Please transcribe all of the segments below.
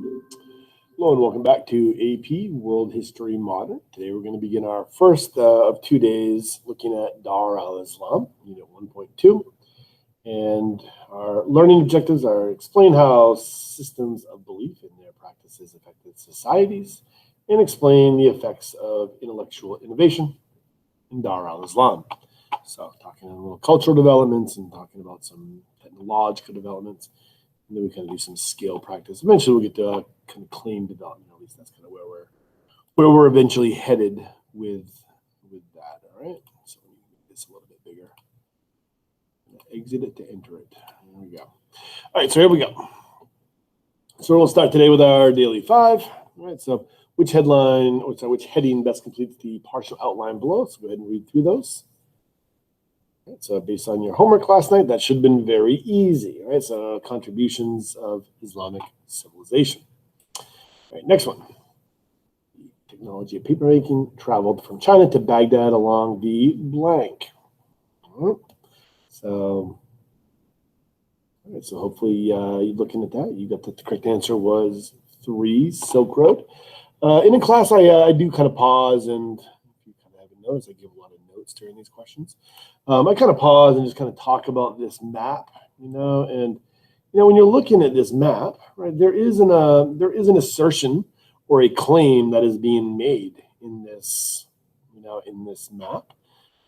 Hello and welcome back to AP World History Modern. Today we're going to begin our first of 2 days looking at Dar al-Islam, Unit 1.2. And our learning objectives are explain how systems of belief and their practices affected societies, and explain the effects of intellectual innovation in Dar al-Islam. So talking about little cultural developments and talking about some technological developments. And then we kind of do some scale practice. Eventually, we'll get to kind of claim development. At least that's kind of where we're eventually headed with that. All right. So let me make this a little bit bigger. Exit it to enter it. There we go. All right. So here we go. So we'll start today with our daily 5. All right. So which heading best completes the partial outline below? So go ahead and read through those. Right, so based on your homework last night, that should have been very easy. Right? So contributions of Islamic civilization. All right, next one. Technology of papermaking traveled from China to Baghdad along the blank. All right. So hopefully you're looking at that. You got that the correct answer was 3, Silk Road. In class, I do kind of pause, and if you kind of haven't noticed, I give a lot of notes during these questions. I kind of pause and just kind of talk about this map, and when you're looking at this map, right, there is an assertion or a claim that is being made in this, in this map.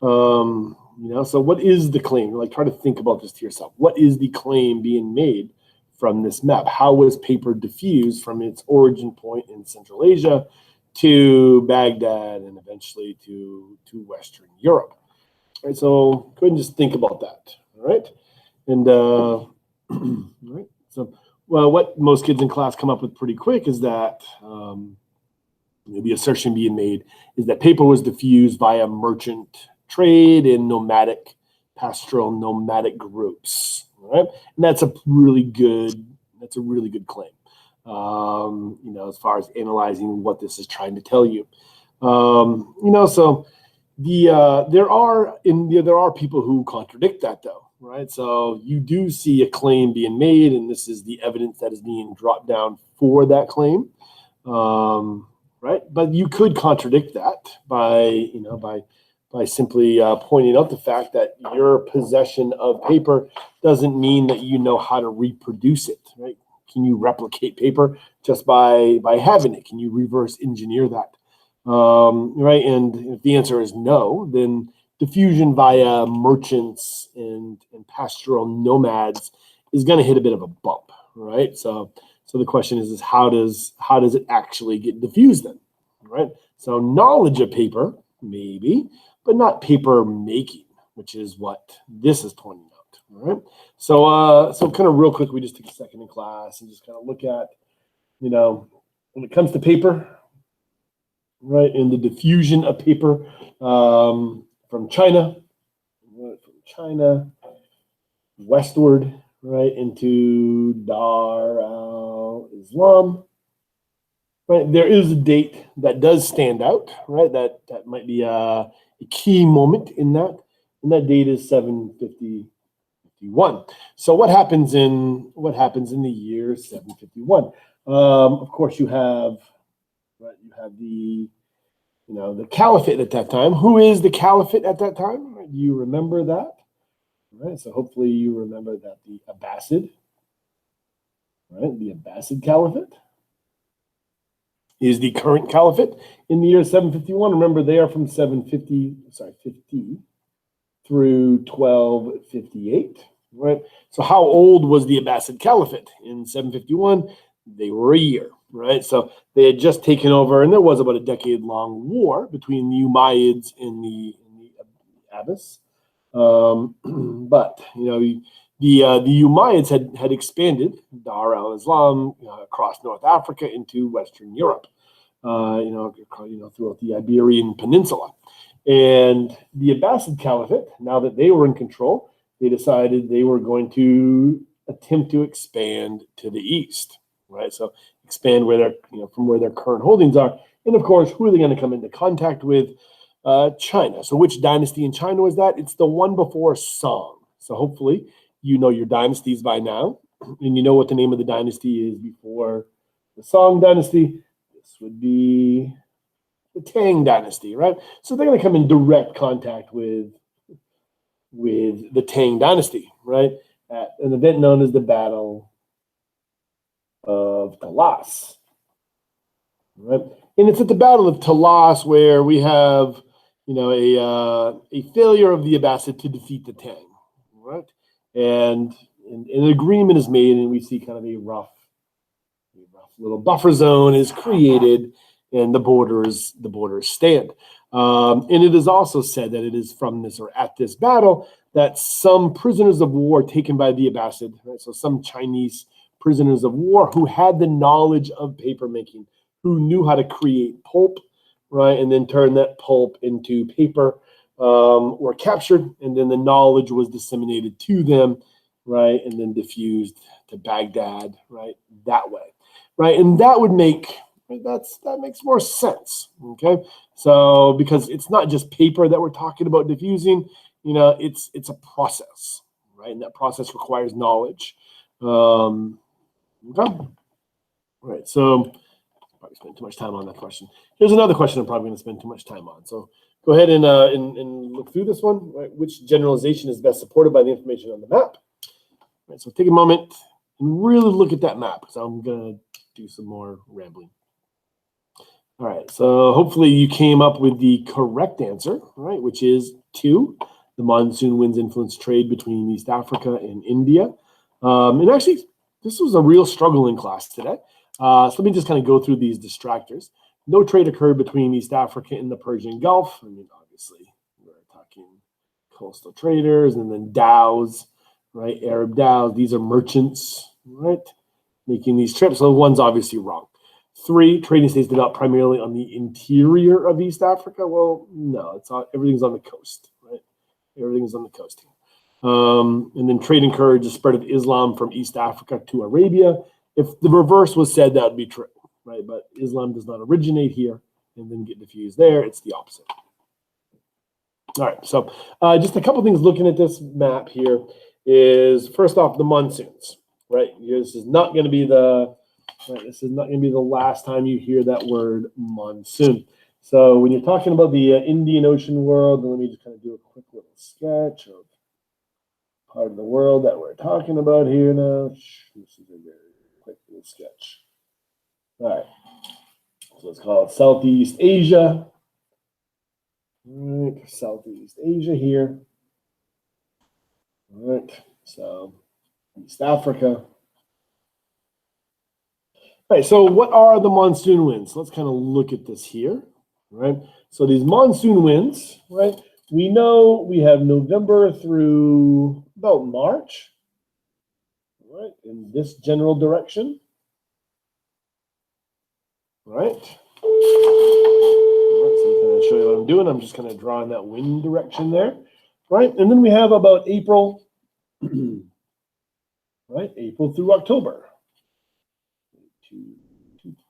So what is the claim? Like, try to think about this to yourself. What is the claim being made from this map? How was paper diffused from its origin point in Central Asia to Baghdad and eventually to Western Europe? All right, so go ahead and just think about that. All right, and all right. So, well, what most kids in class come up with pretty quick is that the assertion being made is that paper was diffused via merchant trade in pastoral nomadic groups. All right, and that's a really good claim. As far as analyzing what this is trying to tell you, so. There are people who contradict that, though, right? So you do see a claim being made, and this is the evidence that is being dropped down for that claim, right? But you could contradict that by simply pointing out the fact that your possession of paper doesn't mean that you know how to reproduce it, right? Can you replicate paper just by having it? Can you reverse engineer that? Right, and if the answer is no, then diffusion via merchants and pastoral nomads is going to hit a bit of a bump, right? So the question is how does it actually get diffused then, right? So knowledge of paper, maybe, but not paper making, which is what this is pointing out, all right? So kind of real quick, we just take a second in class and just kind of look at, when it comes to paper, right, and the diffusion of paper from China westward, right, into Dar al-Islam. Right, there is a date that does stand out, right? That might be a key moment in that, and that date is 751. So what happens in the year 751? Of course, you have the caliphate at that time. Who is the caliphate at that time? Do you remember that? All right, so hopefully you remember that the Abbasid caliphate is the current caliphate in the year 751. Remember, they are from 50 through 1258. Right. So how old was the Abbasid caliphate in 751? They were a year. Right, so they had just taken over, and there was about a decade-long war between the Umayyads and the Abbas. But the Umayyads had expanded Dar al-Islam across North Africa into Western Europe, throughout the Iberian Peninsula, and the Abbasid Caliphate. Now that they were in control, they decided they were going to attempt to expand to the east. Right, so expand from where their current holdings are, and of course, who are they going to come into contact with? China. So which dynasty in China was that? It's the one before Song. So hopefully you know your dynasties by now, and you know what the name of the dynasty is before the Song dynasty. This would be the Tang dynasty, right? So they're going to come in direct contact with the Tang dynasty, right? At an event known as the Battle of Talas, right? And it's at the Battle of Talas where we have, a failure of the Abbasid to defeat the Tang, right? And an agreement is made, and we see kind of a rough little buffer zone is created, and the borders stand. And it is also said that it is from this, or at this battle, that some prisoners of war taken by the Abbasid, right? So some Chinese prisoners of war who had the knowledge of paper making, who knew how to create pulp, right, and then turn that pulp into paper, were captured, and then the knowledge was disseminated to them, right, and then diffused to Baghdad, right, that way, right, and that would make that makes more sense, okay? So because it's not just paper that we're talking about diffusing, it's a process, right, and that process requires knowledge. Okay, right. So probably spend too much time on that question. Here's another question I'm probably going to spend too much time on. So go ahead and look through this one. Right? Which generalization is best supported by the information on the map? Right, so take a moment and really look at that map, because I'm going to do some more rambling. All right, so hopefully you came up with the correct answer, right, which is 2. The monsoon winds influence trade between East Africa and India. And actually, this was a real struggle in class today. So let me just kind of go through these distractors. No trade occurred between East Africa and the Persian Gulf. I mean, obviously, we're talking coastal traders, and then dhows, right? Arab dhows. These are merchants, right, making these trips. So one's obviously wrong. 3, trading stays developed primarily on the interior of East Africa. Well, no, everything's on the coast, right? Everything is on the coast here. And then trade encouraged the spread of Islam from East Africa to Arabia. If the reverse was said, that would be true, right? But Islam does not originate here and then get diffused there. It's the opposite. All right, so just a couple things looking at this map here is, first off, the monsoons, right? This is not going to be the last time you hear that word monsoon. So when you're talking about the Indian Ocean world, let me just kind of do a quick little sketch of part of the world that we're talking about here now. This is a very quick little sketch. All right, so let's call it Southeast Asia. All right, Southeast Asia here. All right, so East Africa. All right, so what are the monsoon winds? Let's kind of look at this here, right? So these monsoon winds, right? We know we have November through about March, right, in this general direction, right? So to kind of show you what I'm doing, I'm just kind of drawing that wind direction there, right? And then we have about April, right? April through October.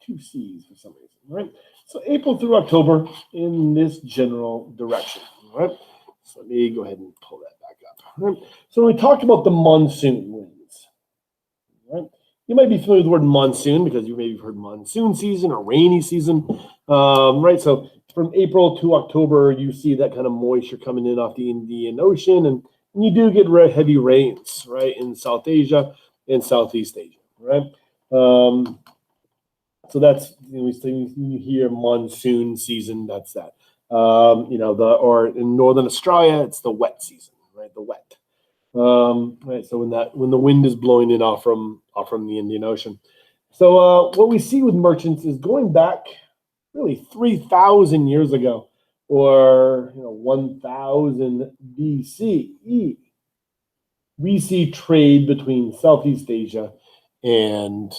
Two C's for some reason, right? So April through October in this general direction, right? So let me go ahead and pull that back up. Right? So we talked about the monsoon winds, right? You might be familiar with the word monsoon because you maybe heard monsoon season or rainy season, right? So from April to October, you see that kind of moisture coming in off the Indian Ocean, and you do get heavy rains, right, in South Asia and Southeast Asia, right? So that's, you hear monsoon season, that's that. Or in Northern Australia, it's the wet season, right? The wet. Right. So when the wind is blowing in off from the Indian Ocean. So what we see with merchants is going back really 3,000 years ago, or 1,000 BCE. We see trade between Southeast Asia and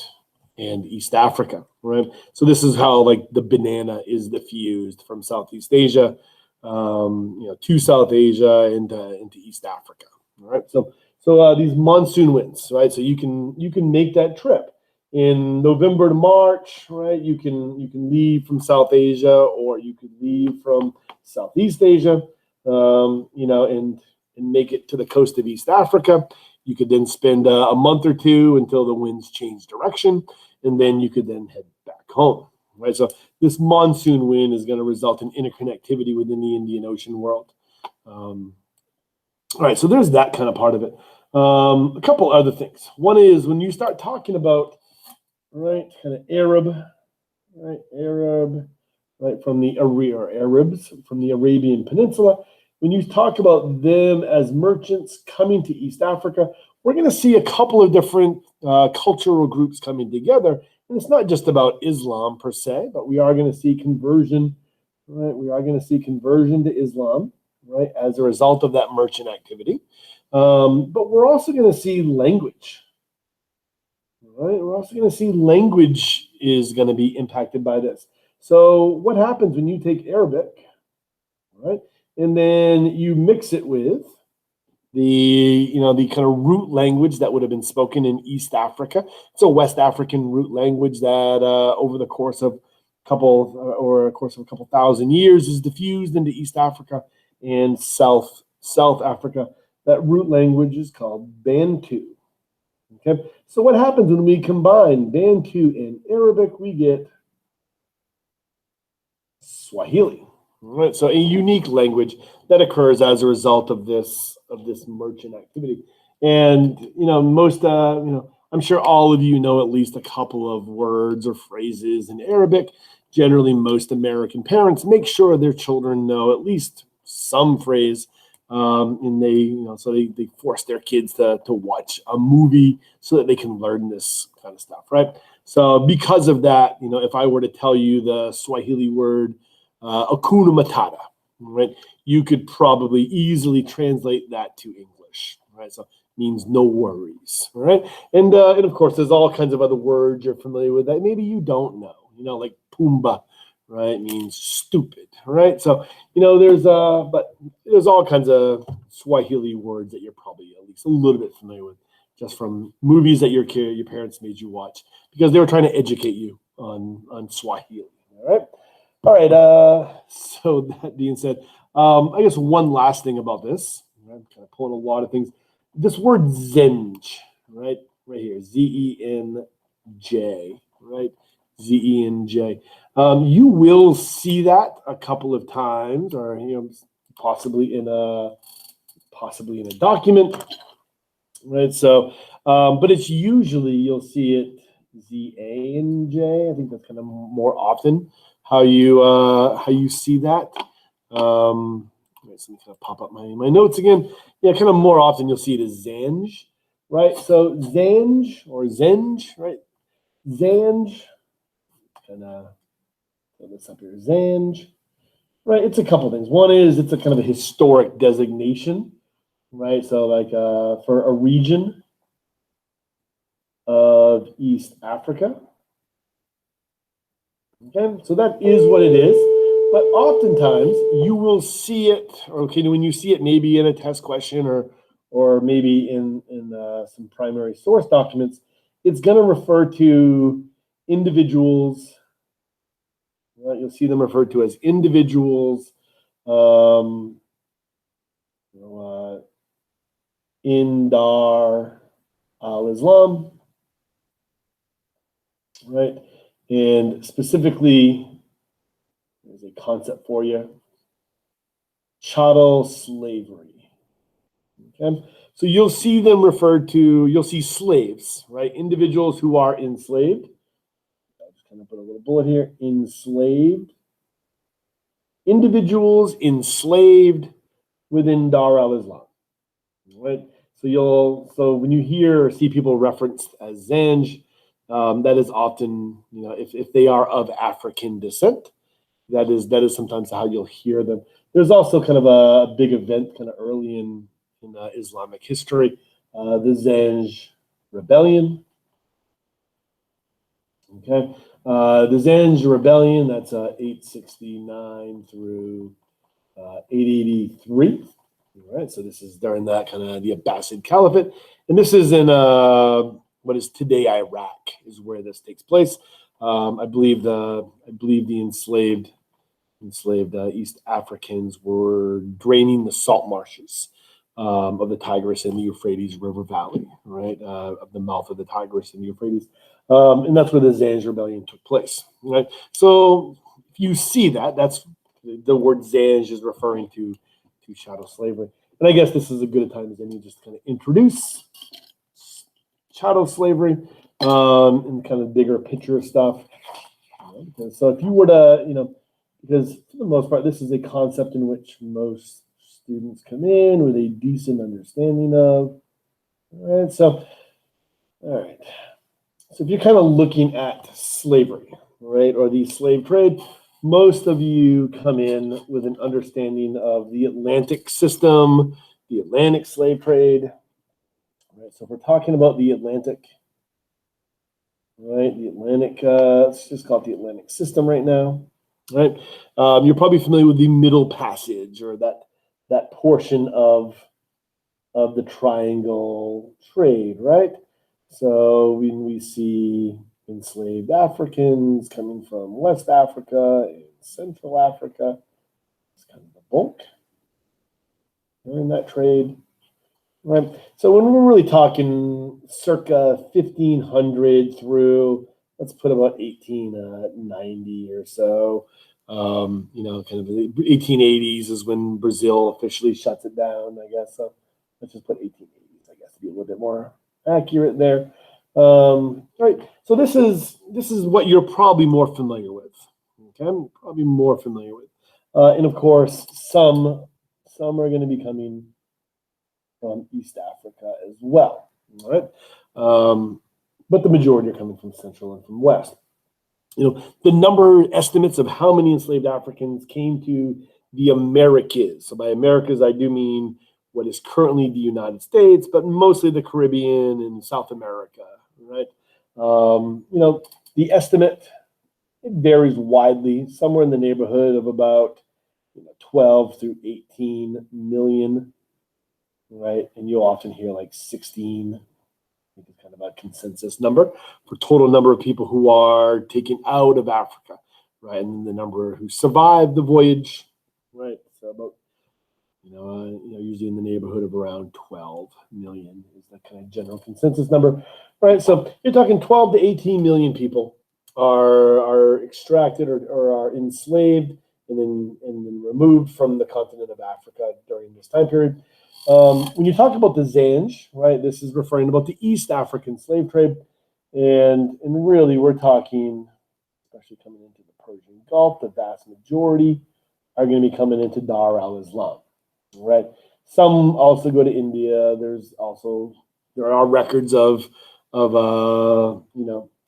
East Africa, right? So this is how like the banana is diffused from Southeast Asia, to South Asia into East Africa, right? So these monsoon winds, right? So you can make that trip in November to March, right? You can leave from South Asia, or you could leave from Southeast Asia, and make it to the coast of East Africa. You could then spend a month or two until the winds change direction, and then you could then head back home. Right, so this monsoon wind is going to result in interconnectivity within the Indian Ocean world. All right, so there's that kind of part of it. A couple other things. One is when you start talking about, right, kind of Arab, right, from the Arabs from the Arabian Peninsula. When you talk about them as merchants coming to East Africa, we're going to see a couple of different cultural groups coming together. And it's not just about Islam per se, but we are going to see conversion, right? We are going to see conversion to Islam, right, as a result of that merchant activity. But we're also going to see language, right? We're also going to see language is going to be impacted by this. So what happens when you take Arabic, right, and then you mix it with the kind of root language that would have been spoken in East Africa? It's a West African root language that over the course of a couple thousand years is diffused into East Africa and South Africa. That root language is called Bantu. Okay, so what happens when we combine Bantu and Arabic? We get Swahili. Right, so a unique language that occurs as a result of this merchant activity. And I'm sure all of you know at least a couple of words or phrases in Arabic. Generally, most American parents make sure their children know at least some phrase, and they force their kids to watch a movie so that they can learn this kind of stuff, right? So because of that, if I were to tell you the Swahili word Hakuna Matata, right, you could probably easily translate that to English, right? So it means no worries, right? And of course, there's all kinds of other words you're familiar with that maybe you don't know, like Pumbaa, right, means stupid, right? So there's all kinds of Swahili words that you're probably at least a little bit familiar with, just from movies that your parents made you watch because they were trying to educate you on Swahili, all right? All right, so that being said, I guess one last thing about this, I'm kind of pulling a lot of things. This word Zenj, right here, Zenj, right, Zenj. You will see that a couple of times, or possibly in a document, right? So, but it's usually you'll see it Zanj. I think that's kind of more often how you see that. Let me kind of pop up my notes again. Yeah, kind of more often you'll see it as Zanj, right? So Zanj or Zenj, right? Zanj, kind of put this up here. Zanj, right? It's a couple things. One is it's a kind of a historic designation, right? So like for a region of East Africa. Okay, so that is what it is. But oftentimes you will see it, when you see it maybe in a test question or maybe in some primary source documents, it's going to refer to individuals. Right? You'll see them referred to as individuals in Dar al-Islam, right? And specifically, there's a concept for you, chattel slavery. Okay, so you'll see them referred to, you'll see slaves, right? Individuals who are enslaved. I'll just kind of put a little bullet here, enslaved. Individuals enslaved within Dar al-Islam, right? So when you hear or see people referenced as Zanj, that is often, if they are of African descent, that is sometimes how you'll hear them. There's also kind of a big event kind of early in Islamic history, the Zanj Rebellion. Okay, the Zanj Rebellion, that's 869 through 883. All right, so this is during that kind of the Abbasid Caliphate, and this is in what is today Iraq, is where this takes place. I believe the enslaved East Africans were draining the salt marshes of the Tigris and the Euphrates River Valley, right, of the mouth of the Tigris and the Euphrates. And that's where the Zanj Rebellion took place, right? So if you see that, that's the word Zanj is referring to chattel slavery. And I guess this is as good a time as any just kind of introduce chattel slavery and kind of bigger picture stuff. So if you were to, because for the most part, this is a concept in which most students come in with a decent understanding of. All right, so, all right. So if you're kind of looking at slavery, right, or the slave trade, most of you come in with an understanding of the Atlantic system, the Atlantic slave trade. Right, so if we're talking about the Atlantic, right, the Atlantic, let's just call it the Atlantic system right now, right? You're probably familiar with the Middle Passage, or that portion of the triangle trade, right? So when we see enslaved Africans coming from West Africa and Central Africa, it's kind of the bulk in that trade, right? So when we're really talking circa 1500 through, let's put about 1890 or so, kind of the 1880s is when Brazil officially shuts it down, I guess. So let's just put 1880s, I guess, to be a little bit more accurate there. Right. So this is what you're probably more familiar with. Okay, I'm probably more familiar with, and of course, some are going to be coming from East Africa as well. All right, but the majority are coming from Central and from West. The number estimates of how many enslaved Africans came to the Americas. So by Americas, I do mean what is currently the United States, but mostly the Caribbean and South America, right? The estimate, it varies widely, somewhere in the neighborhood of about 12 through 18 million, right? And you'll often hear like 16. I think it's kind of a consensus number for total number of people who are taken out of Africa, right? And then the number who survived the voyage, right? So about, usually in the neighborhood of around 12 million is the kind of general consensus number, right? So you're talking 12 to 18 million people are extracted or are enslaved and then removed from the continent of Africa during this time period. When you talk about the Zanj, right, this is referring about the East African slave trade, and really we're talking, especially coming into the Persian Gulf, the vast majority are going to be coming into Dar al-Islam, right? Some also go to India. There are records of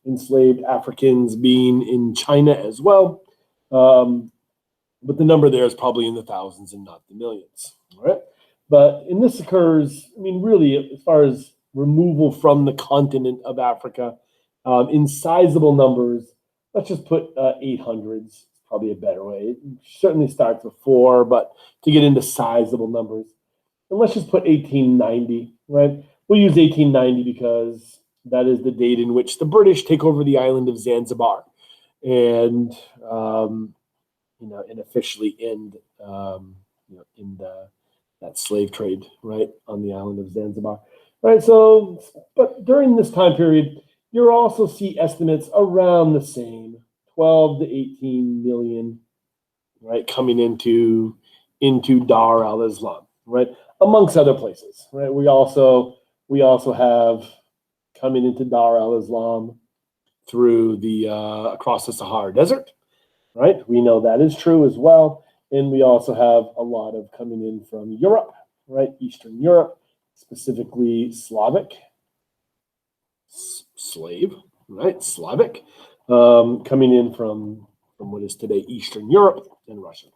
enslaved Africans being in China as well, but the number there is probably in the thousands and not the millions, right? And this occurs, really, as far as removal from the continent of Africa, in sizable numbers. Let's just put 800s, probably a better way. It certainly starts with 4, but to get into sizable numbers, and let's just put 1890, right? We'll use 1890 because that is the date in which the British take over the island of Zanzibar, and and officially end in that slave trade, right, on the island of Zanzibar, right? So, but during this time period, you'll also see estimates around the same, 12 to 18 million, right, coming into Dar al-Islam, right, amongst other places, right? We also have coming into Dar al-Islam through the across the Sahara Desert, right? We know that is true as well. And we also have a lot of coming in from Europe, right? Eastern Europe, specifically Slavic, slave, right? Slavic, coming in from what is today Eastern Europe and Russia,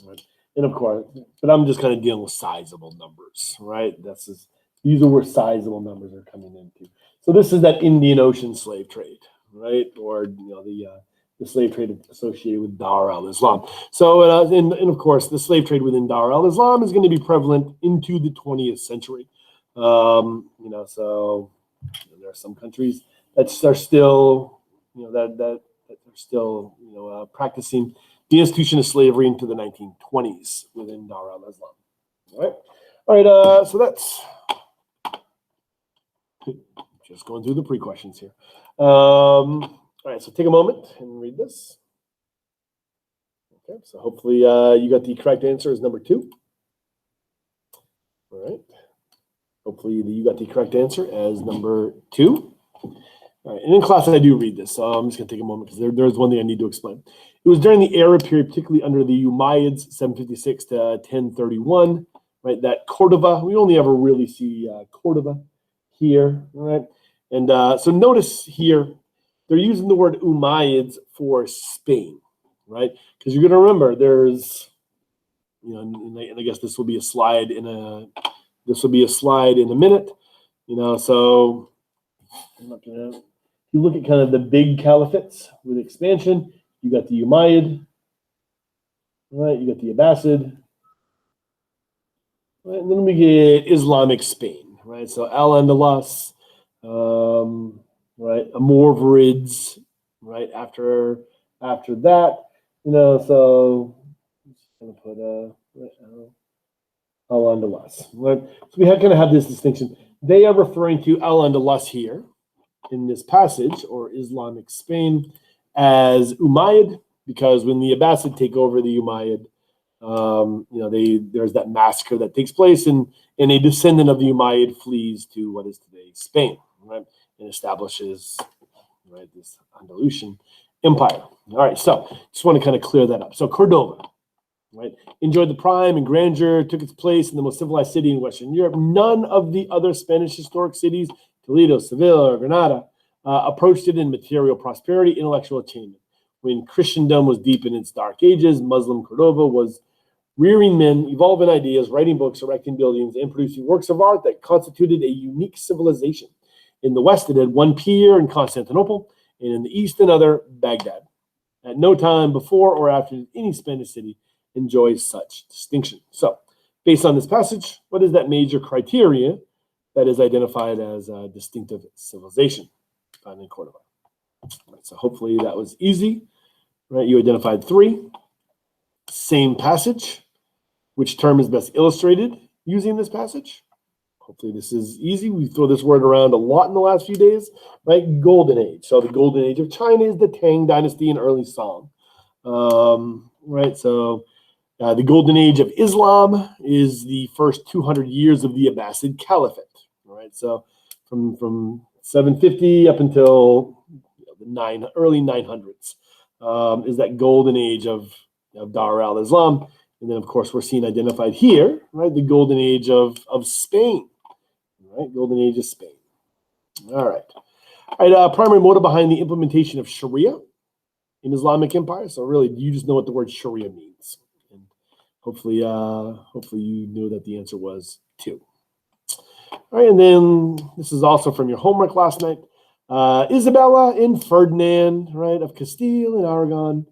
right? And of course, but I'm just kind of dealing with sizable numbers, right? These are where sizable numbers are coming into. So this is that Indian Ocean slave trade, right? Or the slave trade associated with Dar al-Islam. So, and of course, the slave trade within Dar al-Islam is going to be prevalent into the 20th century. So there are some countries that are still, that are still, practicing the institution of slavery into the 1920s within Dar al-Islam. All right. All right, so that's just going through the pre-questions here. All right, so take a moment and read this. Okay, so hopefully you got the correct answer as number 2. All right. Hopefully you got the correct answer as number 2. All right, and in class I do read this, so I'm just going to take a moment because there's one thing I need to explain. It was during the Arab period, particularly under the Umayyads, 756 to 1031, right? That Cordova, we only ever really see Cordova here, right? And so notice here, they're using the word Umayyads for Spain, right? Because you're going to remember there's, and I guess this will be a slide in a minute, so I'm not going to. You look at kind of the big caliphates with expansion. You got the Umayyad, right? You got the Abbasid, right? And then we get Islamic Spain, right? So Al-Andalus, right? Amorvirids, right? After that, so I'm just gonna put Al-Andalus, right? So we kind of have this distinction. They are referring to Al-Andalus here in this passage, or Islamic Spain, as Umayyad, because when the Abbasid take over the Umayyad, there's that massacre that takes place, and a descendant of the Umayyad flees to what is today Spain, right, and establishes, right, this Andalusian empire. All right, so just want to kind of clear that up. So Cordova, right, enjoyed the prime and grandeur, took its place in the most civilized city in Western Europe. None of the other Spanish historic cities, Toledo, Seville, or Granada, approached it in material prosperity, intellectual attainment. When Christendom was deep in its dark ages, Muslim Cordova was rearing men, evolving ideas, writing books, erecting buildings, and producing works of art that constituted a unique civilization. In the West, it had one peer in Constantinople, and in the East, another, Baghdad. At no time before or after did any Spanish city enjoy such distinction. So, based on this passage, what is that major criteria that is identified as a distinctive civilization found in Cordova? Right, so hopefully that was easy, right? You identified 3. Same passage. Which term is best illustrated using this passage? Hopefully this is easy. We throw this word around a lot in the last few days, right? Golden Age. So the Golden Age of China is the Tang Dynasty and early Song, right? So the Golden Age of Islam is the first 200 years of the Abbasid Caliphate, right? So from 750 up until the early 900s is that Golden Age of Dar al-Islam. And then, of course, we're seeing identified here, right, the Golden Age of Spain, right? Golden Age of Spain. All right. All right, primary motive behind the implementation of Sharia in Islamic empire. So really, you just know what the word Sharia means. And hopefully you knew that the answer was 2. All right, and then this is also from your homework last night. Isabella and Ferdinand, right, of Castile and Aragon.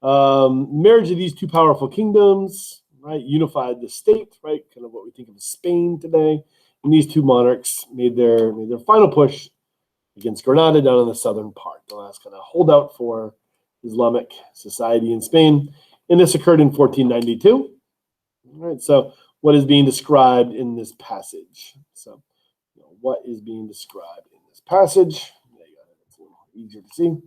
Marriage of these 2 powerful kingdoms, right, unified the state, right, kind of what we think of as Spain today. And these 2 monarchs made their final push against Granada down in the southern part, the last kind of holdout for Islamic society in Spain. And this occurred in 1492. All right, so what is being described in this passage? So, what is being described in this passage? There you go. It's a little easier to see.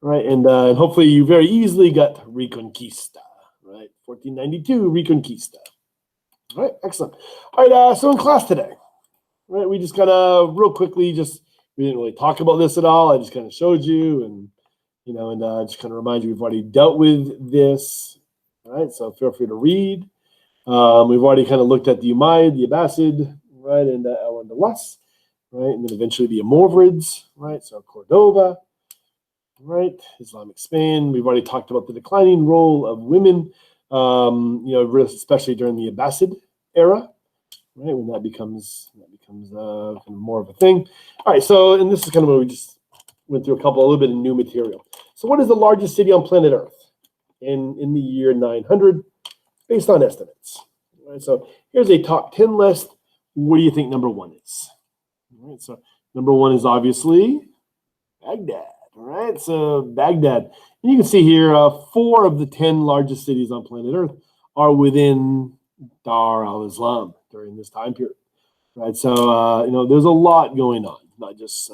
Right, and hopefully you very easily got Reconquista, right? 1492, Reconquista. All right, excellent. All right, so in class today, right, we just kind of real quickly, we didn't really talk about this at all. I just kind of showed you, and just kind of remind you we've already dealt with this. All right, so feel free to read. We've already kind of looked at the Umayyad, the Abbasid, right, and Al-Andalus, right, and then eventually the Amorvirids, right, so Cordova. Right, Islamic Spain. We've already talked about the declining role of women, especially during the Abbasid era, right, when that becomes kind of more of a thing. All right, so, and this is kind of where we just went through a little bit of new material. So what is the largest city on planet Earth in the year 900, based on estimates? All right, so here's a top 10 list. What do you think number 1 is? All right, so number 1 is obviously Baghdad. All right, so Baghdad. And you can see here 4 of the 10 largest cities on planet Earth are within Dar al-Islam. during this time period. Right, so there's a lot going on, not just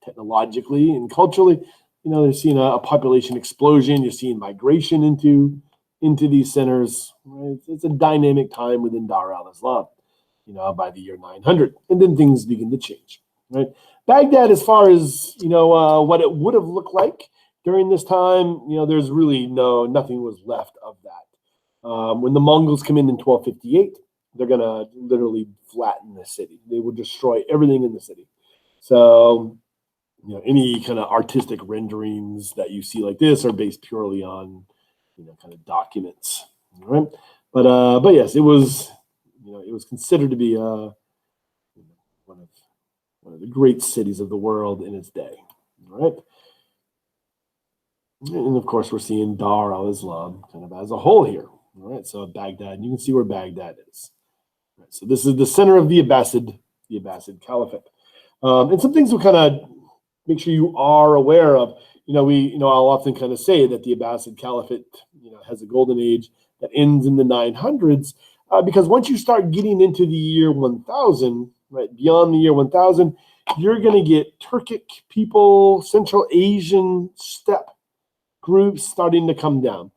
technologically and culturally. They're seeing a population explosion. You're seeing migration into these centers. Right? It's a dynamic time within Dar al-Islam. By the year 900, and then things begin to change. Right, Baghdad, as far as what it would have looked like during this time, there's really nothing was left of that. When the Mongols come in 1258. They're going to literally flatten the city. They will destroy everything in the city. So, any kind of artistic renderings that you see like this are based purely on, kind of documents. All right. But yes, it was considered to be one of the great cities of the world in its day. All right. And of course, we're seeing Dar al-Islam kind of as a whole here. All right. So Baghdad, you can see where Baghdad is. Right, so this is the center of the Abbasid Caliphate. And some things we'll kind of make sure you are aware of. I'll often kind of say that the Abbasid Caliphate, has a golden age that ends in the 900s, because once you start getting into the year 1000, right, beyond the year 1000, you're going to get Turkic people, Central Asian steppe groups starting to come down.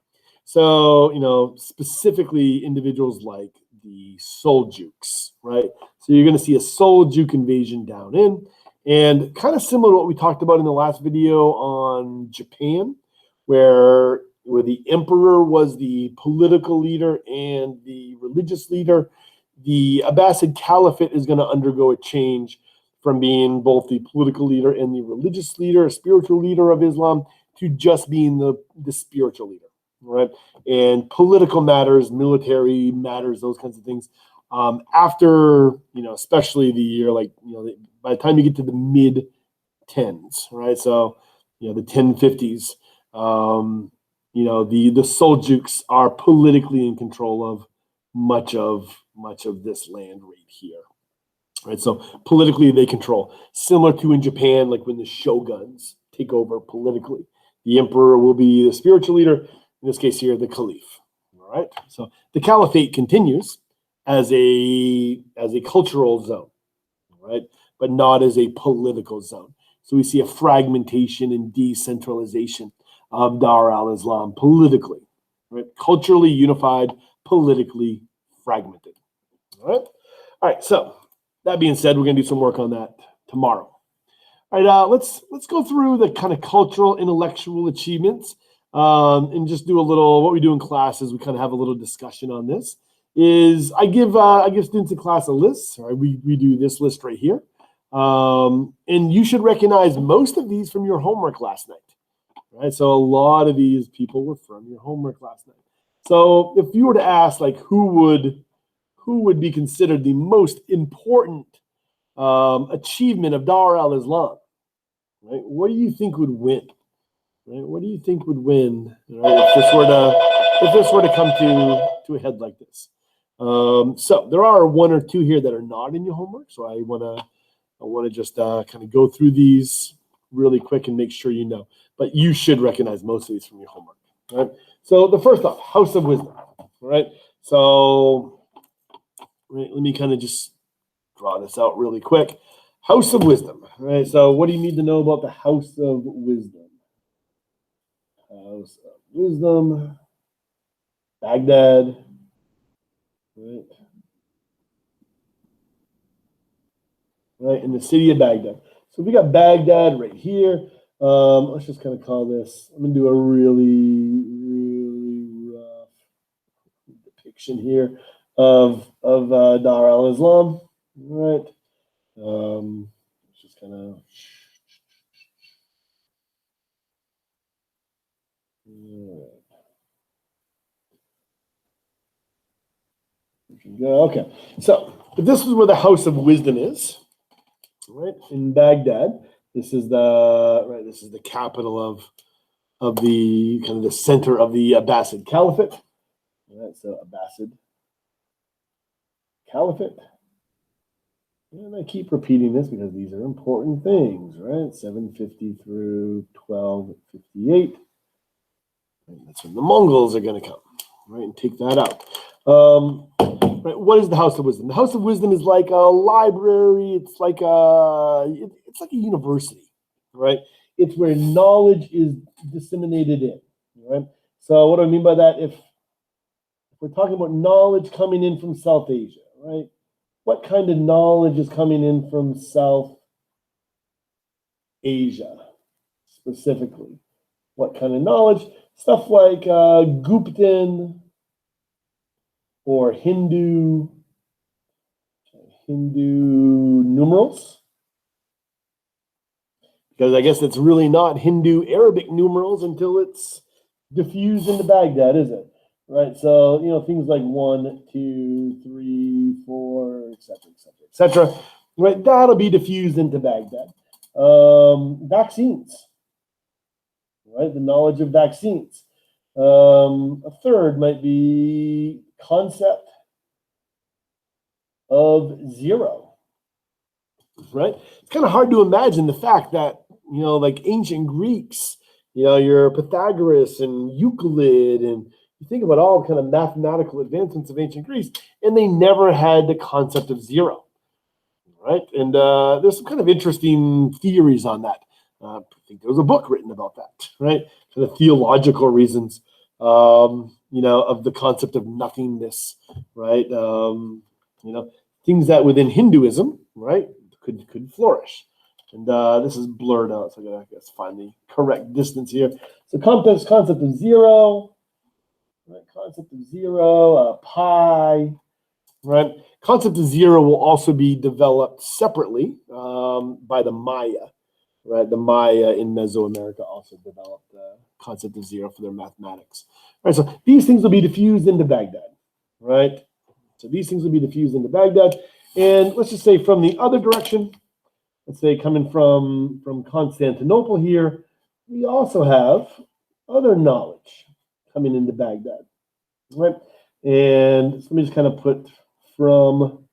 So, specifically individuals like the Seljuks, right? So you're going to see a Seljuk invasion down in, and kind of similar to what we talked about in the last video on Japan, where the emperor was the political leader and the religious leader. The Abbasid Caliphate is going to undergo a change from being both the political leader and the religious leader, spiritual leader of Islam, to just being the spiritual leader. Right, and political matters, military matters, those kinds of things. After especially the year by the time you get to the mid 10s, right? So the 1050s, the Seljuks are politically in control of much of this land right here, right? So politically they control, similar to in Japan, like when the shoguns take over politically. The emperor will be the spiritual leader. In this case here, the caliph. All right. So the caliphate continues as a cultural zone, right, but not as a political zone. So we see a fragmentation and decentralization of Dar al-Islam politically, right? Culturally unified, politically fragmented. All right. All right. So that being said, we're going to do some work on that tomorrow. All right. Let's go through the kind of cultural, intellectual achievements. And just do a little, what we do in class is we kind of have a little discussion on this. Is I give students in class a list. Right? We do this list right here. And you should recognize most of these from your homework last night. Right? So a lot of these people were from your homework last night. So if you were to ask who would be considered the most important achievement of Dar al-Islam, right? What do you think would win? Right? What do you think would win, right, if this were to come to a head like this? So there are one or two here that are not in your homework. So I want to just kind of go through these really quick and make sure you know. But you should recognize most of these from your homework. Right? So the first off, House of Wisdom. All right. So let me kind of just draw this out really quick. House of Wisdom. All right. So what do you need to know about the House of Wisdom? House of Wisdom, Baghdad, right? Right, in the city of Baghdad. So we got Baghdad right here. Let's just kind of call this, I'm going to do a really, really rough depiction here of Dar al-Islam, right? Let's just kind of... Okay, so if this is where the House of Wisdom is, right, in Baghdad, this is the capital of the kind of the center of the Abbasid Caliphate. All right, so Abbasid Caliphate. And I keep repeating this because these are important things, right? 750 through 1258. And that's when the Mongols are going to come. right? And take that out. Right, what is the House of Wisdom? The House of Wisdom is like a library. It's like a university, right? It's where knowledge is disseminated in, right? So what do I mean by that? If we're talking about knowledge coming in from South Asia, right? What kind of knowledge is coming in from South Asia specifically? What kind of knowledge? Stuff like Guptan or Hindu numerals. Because I guess it's really not Hindu Arabic numerals until it's diffused into Baghdad, is it? Right, so, things like 1, 2, 3, 4, etc., etc., etc. Right, that'll be diffused into Baghdad. Vaccines, right, the knowledge of vaccines. A third might be concept of zero, right? It's kind of hard to imagine the fact that, like ancient Greeks, your Pythagoras and Euclid, and you think about all kind of mathematical advancements of ancient Greece, and they never had the concept of zero, right? And there's some kind of interesting theories on that. I think there was a book written about that, right? For the theological reasons, of the concept of nothingness, right? Things that within Hinduism, right, could flourish. And this is blurred out, so I gotta, find the correct distance here. So concept of zero, right? Concept of zero, pi, right? Concept of zero will also be developed separately by the Maya, right? The Maya in Mesoamerica also developed the concept of zero for their mathematics. Right, so these things will be diffused into Baghdad, right? So these things will be diffused into Baghdad. And let's just say from the other direction, let's say coming from Constantinople here, we also have other knowledge coming into Baghdad, right? And so let me just kind of put from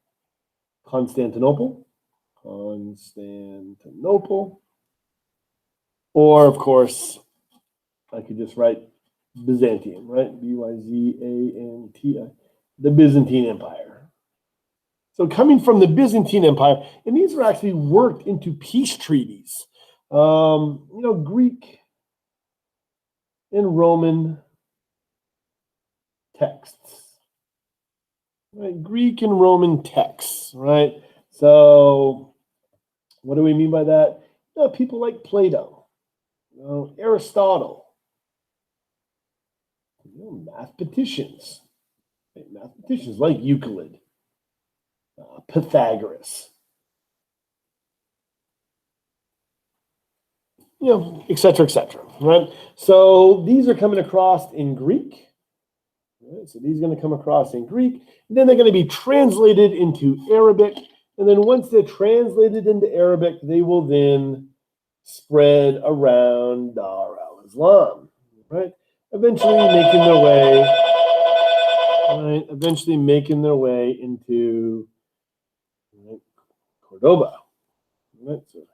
Constantinople, or of course, I could just write Byzantium, right? Byzanti, the Byzantine Empire. So coming from the Byzantine Empire, and these are actually worked into peace treaties. Greek and Roman texts, right? Greek and Roman texts, right? So what do we mean by that? People like Plato, Aristotle, mathematicians, right? Mathematicians like Euclid, Pythagoras, etc., etc., right? So these are coming across in Greek. Right? So these are going to come across in Greek, and then they're going to be translated into Arabic, and then once they're translated into Arabic, they will then spread around Dar al-Islam, right? Eventually making their way into Cordoba, right? So,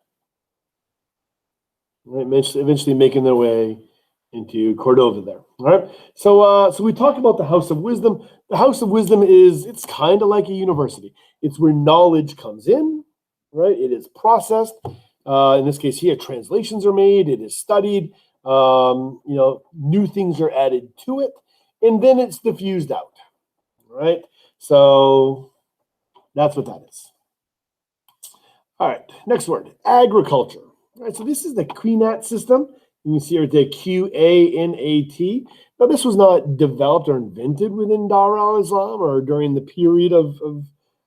eventually making their way into Cordova there, right? So we talked about the House of Wisdom. The House of Wisdom it's kind of like a university. It's where knowledge comes in, right? It is processed. In this case here, translations are made. It is studied. New things are added to it, and then it's diffused out, right? So that's what that is. All right, next word, agriculture. All right, so this is the QNAT system. You can see here the QANAT. Now, this was not developed or invented within Dar al-Islam or during the period of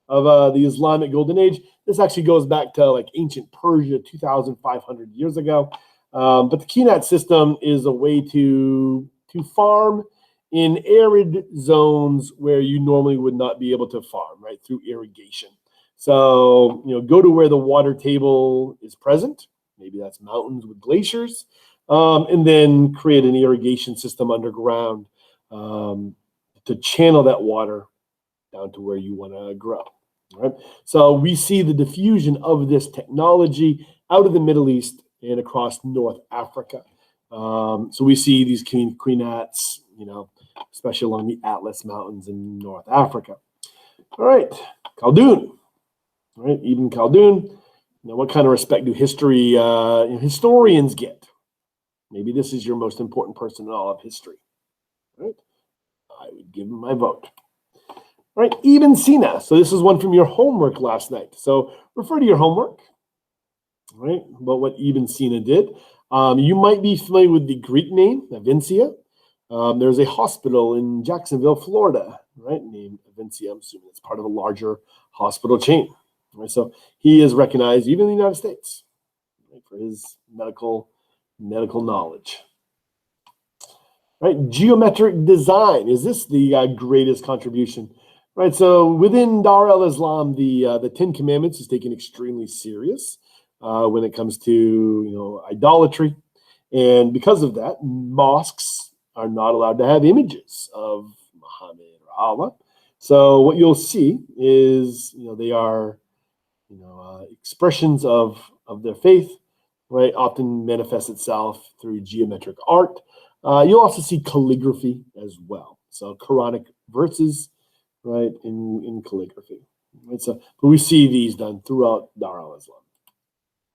the Islamic Golden Age. This actually goes back to like ancient Persia 2,500 years ago. But the QNAT system is a way to farm in arid zones where you normally would not be able to farm, right, through irrigation. So, go to where the water table is present. Maybe that's mountains with glaciers. And then create an irrigation system underground to channel that water down to where you want to grow. Right? So we see the diffusion of this technology out of the Middle East and across North Africa. So we see these QNATs, especially along the Atlas Mountains in North Africa. All right, Khaldun. All right, Ibn Khaldun. What kind of respect do historians get? Maybe this is your most important person in all of history. All right, I would give him my vote. All right, Ibn Sina. So this is one from your homework last night. So refer to your homework, right, about what Ibn Sina did. You might be familiar with the Greek name, Avincia. There's a hospital in Jacksonville, Florida, right, named Avincia. I'm assuming it's part of a larger hospital chain. Right? So he is recognized even in the United States, right, for his medical knowledge. Right, geometric design. Is this the greatest contribution? Right, so within Dar el-Islam, the Ten Commandments is taken extremely serious when it comes to idolatry, and because of that, mosques are not allowed to have images of Muhammad or Allah. So what you'll see is they are expressions of their faith, right? Often manifests itself through geometric art. You'll also see calligraphy as well. So Quranic verses, right, in calligraphy. Right? So, but we see these done throughout Dar el-Islam.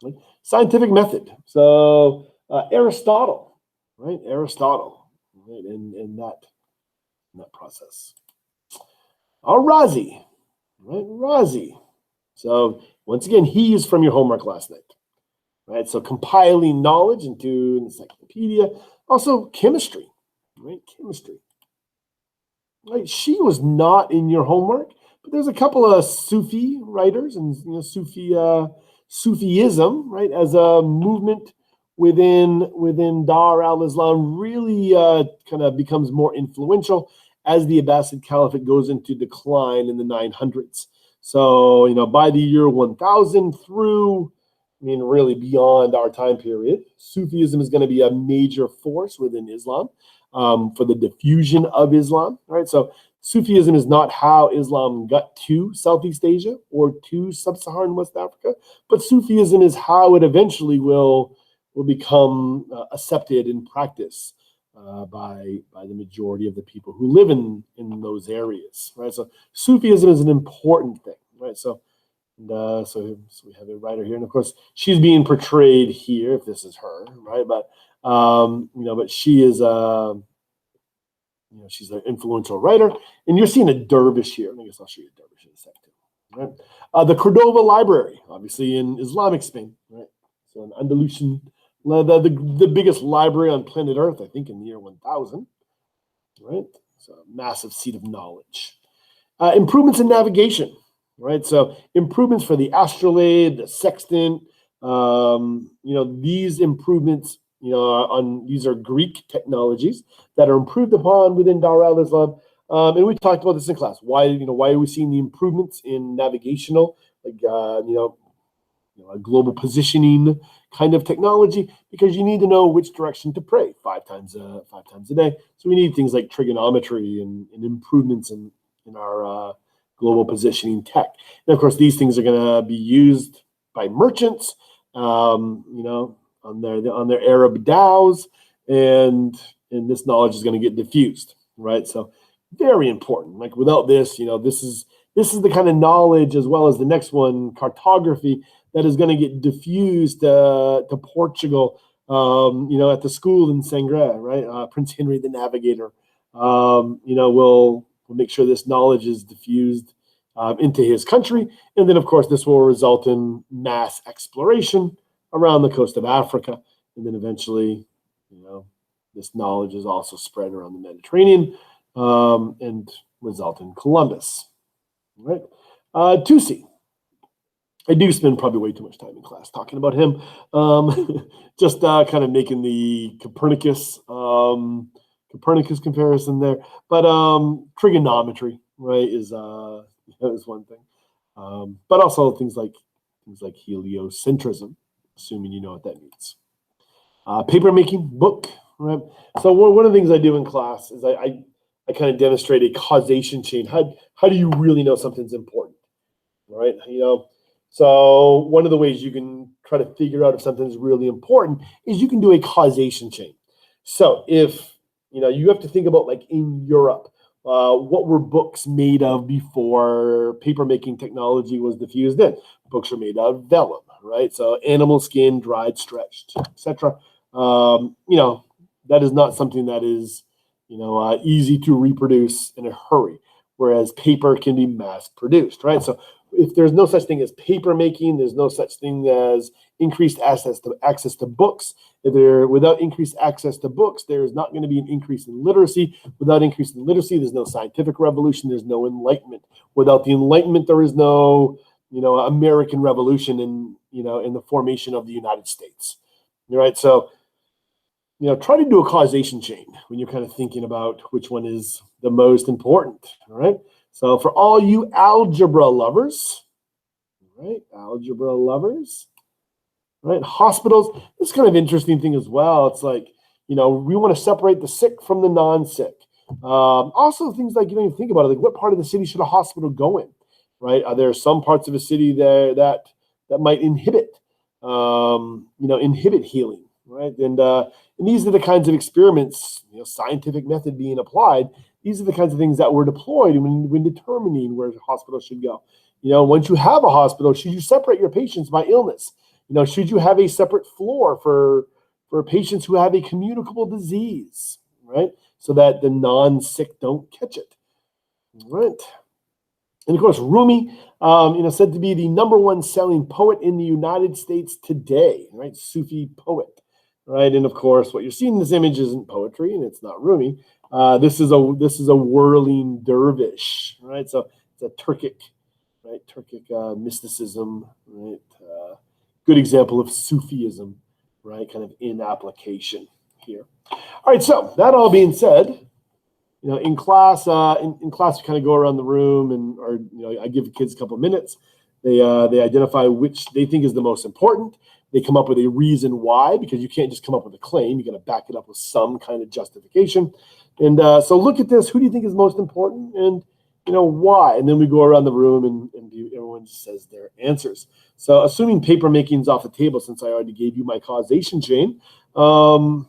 Right? Scientific method. So Aristotle, right? Aristotle, right? In that process. Razi, right? Razi. So once again, he is from your homework last night, right? So compiling knowledge into an encyclopedia. Also chemistry, right? Chemistry. Right, she was not in your homework, but there's a couple of Sufi writers and Sufism, right, as a movement within Dar el-Islam really kind of becomes more influential as the Abbasid Caliphate goes into decline in the 900s. So by the year 1000 through, really beyond our time period, Sufism is going to be a major force within Islam. For the diffusion of Islam, right? So Sufism is not how Islam got to Southeast Asia or to Sub-Saharan West Africa, but Sufism is how it eventually will become accepted in practice by the majority of the people who live in those areas, right? So Sufism is an important thing, right? So we have a writer here, and of course she's being portrayed here, if this is her, right? But but she is she's an influential writer, and you're seeing a dervish here. I guess I'll show you a dervish in a second, right? The Cordova Library, obviously in Islamic Spain, right? So an Andalusian, the biggest library on planet Earth, I think, in the year 1000, right? So a massive seat of knowledge. Improvements in navigation, right? So improvements for the astrolabe, the sextant. These improvements, these are Greek technologies that are improved upon within Dar el-Islam. And we talked about this in class. Why are we seeing the improvements in navigational, a global positioning kind of technology? Because you need to know which direction to pray five times a day. So we need things like trigonometry and improvements in our global positioning tech. And of course, these things are going to be used by merchants, on their Arab dhows, and this knowledge is going to get diffused, right? So very important. Like without this, this is the kind of knowledge, as well as the next one, cartography, that is going to get diffused to Portugal, at the school in Sangre, right? Prince Henry the Navigator, will make sure this knowledge is diffused into his country. And then, of course, this will result in mass exploration around the coast of Africa. And then eventually, this knowledge is also spread around the Mediterranean and result in Columbus, right? Tusi. I do spend probably way too much time in class talking about him. Just kind of making the Copernicus comparison there. But trigonometry, right, is one thing. But also things like heliocentrism, assuming you know what that means. Paper making, book, right? So one of the things I do in class is I kind of demonstrate a causation chain. How do you really know something's important, right? So one of the ways you can try to figure out if something's really important is you can do a causation chain. So if you have to think about, like, in Europe, what were books made of before paper-making technology was diffused in? Books were made out of vellum, right? So animal skin, dried, stretched, etc. That is not something that is, easy to reproduce in a hurry, whereas paper can be mass-produced, right? So if there's no such thing as paper making, there's no such thing as increased access to books. Without increased access to books, there's not going to be an increase in literacy. Without increase in literacy, there's no scientific revolution. There's no enlightenment. Without the enlightenment, there is no, American Revolution in the formation of the United States. Right? So, try to do a causation chain when you're kind of thinking about which one is the most important. All right. So for all you algebra lovers, right? Algebra lovers. Right, hospitals, this is kind of interesting thing as well. It's like, we want to separate the sick from the non-sick. Also, things like, you think about it, like, what part of the city should a hospital go in, right? Are there some parts of a city there that might inhibit healing, right? And these are the kinds of experiments, scientific method being applied. These are the kinds of things that were deployed when determining where a hospital should go. Once you have a hospital, should you separate your patients by illness? Should you have a separate floor for patients who have a communicable disease, right? So that the non-sick don't catch it, right? And of course, Rumi, said to be the #1 selling poet in the United States today, right? Sufi poet, right? And of course, what you're seeing in this image isn't poetry, and it's not Rumi. This is a whirling dervish, right? So it's a Turkic mysticism, right? Good example of Sufism, right? Kind of in application here. All right, so that all being said, in class, we kind of go around the room I give the kids a couple of minutes. They identify which they think is the most important. They come up with a reason why, because you can't just come up with a claim. You got to back it up with some kind of justification. And so look at this. Who do you think is most important? And why? And then we go around the room and everyone says their answers. So assuming paper making's off the table, since I already gave you my causation chain, what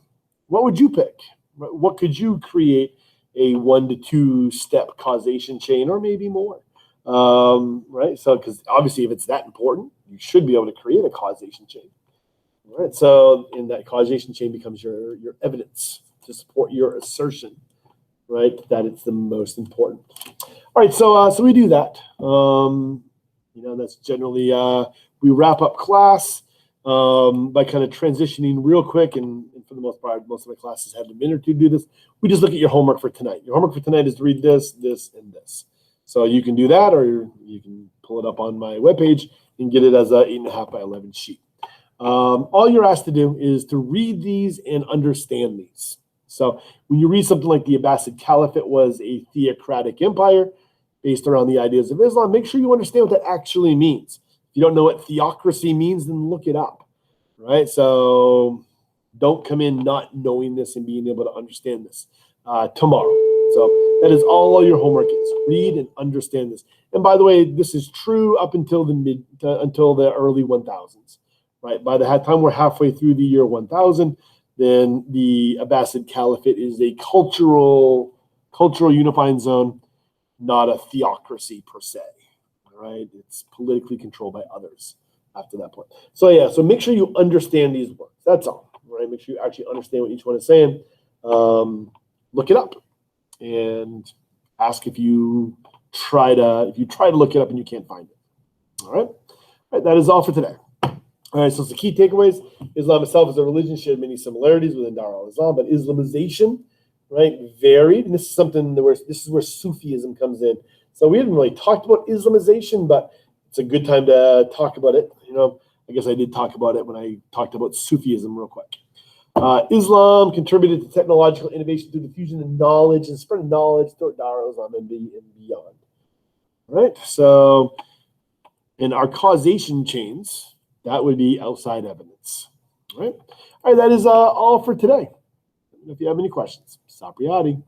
would you pick? What could you create a 1 to 2 step causation chain, or maybe more? Right? So, because obviously if it's that important, you should be able to create a causation chain. All right? So in that causation chain becomes your evidence to support your assertion, right? That it's the most important. All right, so we do that. That's generally we wrap up class by kind of transitioning real quick, and for the most part, most of my classes have a minute or two to do this. We just look at your homework for tonight. Your homework for tonight is to read this, this, and this. So you can do that, or you can pull it up on my webpage and get it as a 8.5 by 11 sheet. All you're asked to do is to read these and understand these. So when you read something like the Abbasid Caliphate was a theocratic empire based around the ideas of Islam, make sure you understand what that actually means. If you don't know what theocracy means, then look it up, right? So don't come in not knowing this and being able to understand this tomorrow. So that is all your homework is. Read and understand this. And by the way, this is true up until the early 1000s, right? By the time we're halfway through the year 1000, then the Abbasid Caliphate is a cultural unifying zone, not a theocracy per se, right? It's politically controlled by others after that point. So make sure you understand these words. That's all, right? Make sure you actually understand what each one is saying. Look it up and ask if you try to look it up and you can't find it. All right? All right, that is all for today. All right, so the key takeaways: Islam itself as a religion shared many similarities within Dar al-Islam, but Islamization, right, varied. And this is something where Sufism comes in. So we haven't really talked about Islamization, but it's a good time to talk about it. I guess I did talk about it when I talked about Sufism real quick. Islam contributed to technological innovation through the fusion of knowledge and spread of knowledge throughout Dar al-Islam and beyond. All right, so in our causation chains, that would be outside evidence. All right, that is all for today. If you have any questions, Sapriati.